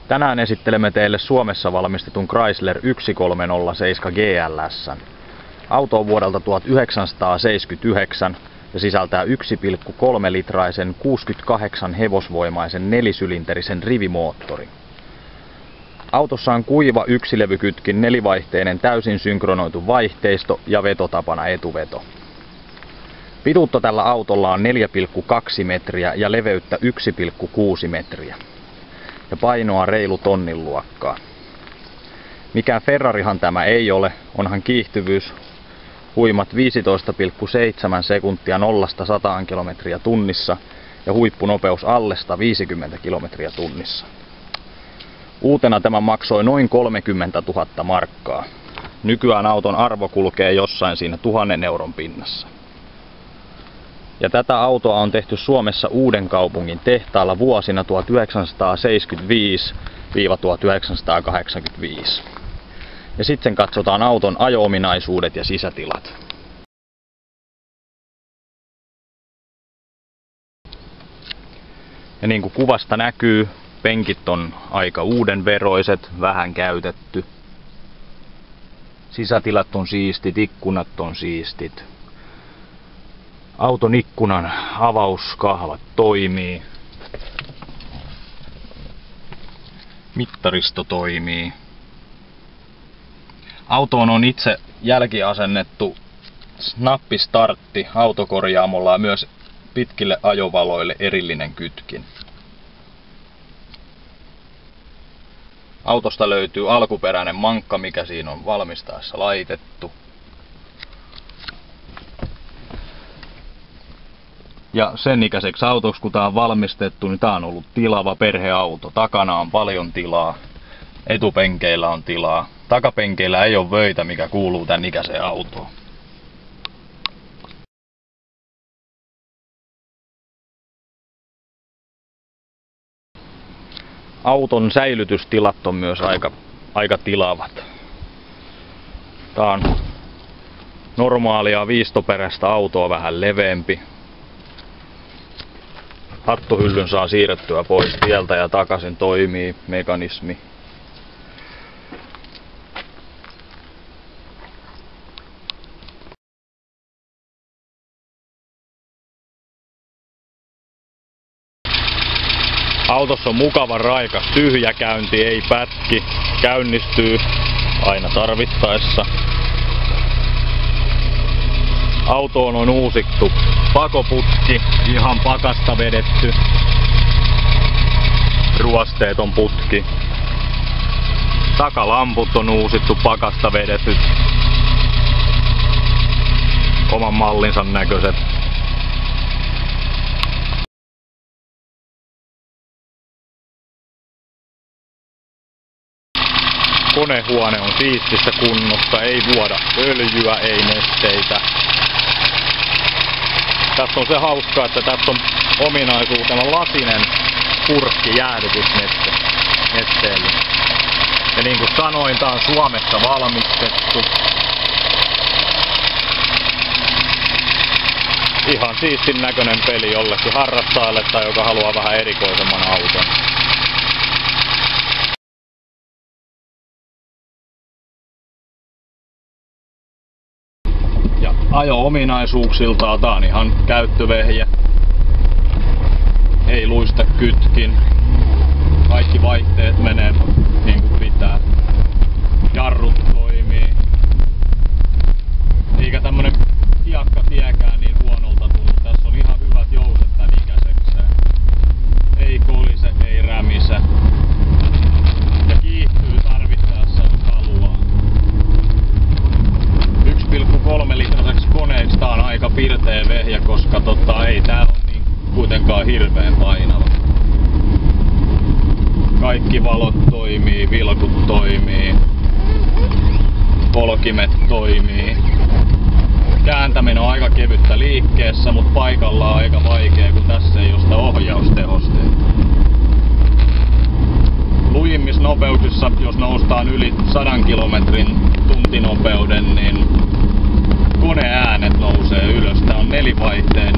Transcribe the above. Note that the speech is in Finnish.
Tänään esittelemme teille Suomessa valmistetun Chrysler 1307 GLS. Auto on vuodelta 1979 ja sisältää 1,3-litraisen 68 hevosvoimaisen nelisylinterisen rivimoottorin. Autossa on kuiva yksilevykytkin nelivaihteinen täysin synkronoitu vaihteisto ja vetotapana etuveto. Pituutta tällä autolla on 4,2 metriä ja leveyttä 1,6 metriä. Ja painoa reilu tonnin luokkaa. Mikään Ferrarihan tämä ei ole, onhan kiihtyvyys huimat 15,7 sekuntia 0–100 kilometriä tunnissa ja huippunopeus alle 150 kilometriä tunnissa. Uutena tämä maksoi noin 30 000 markkaa. Nykyään auton arvo kulkee jossain siinä 1000 euron pinnassa. Ja tätä autoa on tehty Suomessa Uudenkaupungin tehtaalla vuosina 1975–1985. Ja sitten katsotaan auton ajo-ominaisuudet ja sisätilat. Ja niin kuin kuvasta näkyy, penkit on aika uudenveroiset, vähän käytetty. Sisätilat on siistit, ikkunat on siistit. Auton ikkunan avauskahvat toimii. Mittaristo toimii. Autoon on itse jälkiasennettu snappistartti autokorjaamolla ja myös pitkille ajovaloille erillinen kytkin. Autosta löytyy alkuperäinen mankka, mikä siinä on valmistaessa laitettu. Ja sen ikäiseksi autoksi, kun tää on valmistettu, niin tää on ollut tilava perheauto. Takana on paljon tilaa, etupenkeillä on tilaa. Takapenkeillä ei ole vöitä, mikä kuuluu tän ikäiseen autoon. Auton säilytystilat on myös aika tilavat. Tää on normaalia viistoperäistä autoa vähän leveämpi. Hattuhyllyn saa siirrettyä pois tieltä ja takaisin toimii mekanismi. Autossa on mukava raikas tyhjäkäynti, ei pätki, käynnistyy aina tarvittaessa. Autoon on uusittu pakoputki, ihan pakasta vedetty, ruosteeton putki. Takalamput on uusittu, pakasta vedetyt, oman mallinsa näköiset. Konehuone on siistissä kunnossa, ei vuoda öljyä, ei nesteitä. Tässä on se hauskaa, että tässä on ominaisuutena lasinen purkki jäähdytysnesteelle. Ja niin kuin sanoin, tää on Suomessa valmistettu. Ihan siistin näköinen peli jollekin harrastajalle tai joka haluaa vähän erikoisemman auton. Ajo-ominaisuuksiltaan tää on ihan käyttövehje. Ei luista kytkin. Kaikki vaihteet menee niin kuin pitää. Jarrut toimii. Eikä tämmönen hiakkatiekään niin huonolta tunnu. Tässä on ihan hyvät jouset tän ikäisekseen. Ei kolise, ei rämise. Ja kiihtyy tarvittaessa jos haluaa. 1,3-litraseksi koneeksi tää on aika pirteä vehjä, koska ei tää on niin kuitenkaan hirveän painava. Kaikki valot toimii, vilkut toimii, polkimet toimii. Kääntäminen on aika kevyttä liikkeessä, mutta paikalla on aika vaikea, kun tässä ei ole sitä ohjaustehosteita. Lujimmissa nopeuksissa, jos noustaan yli 100 kilometrin tuntinopeuden, niin koneäänet nousee ylös. Tää on nelivaihteinen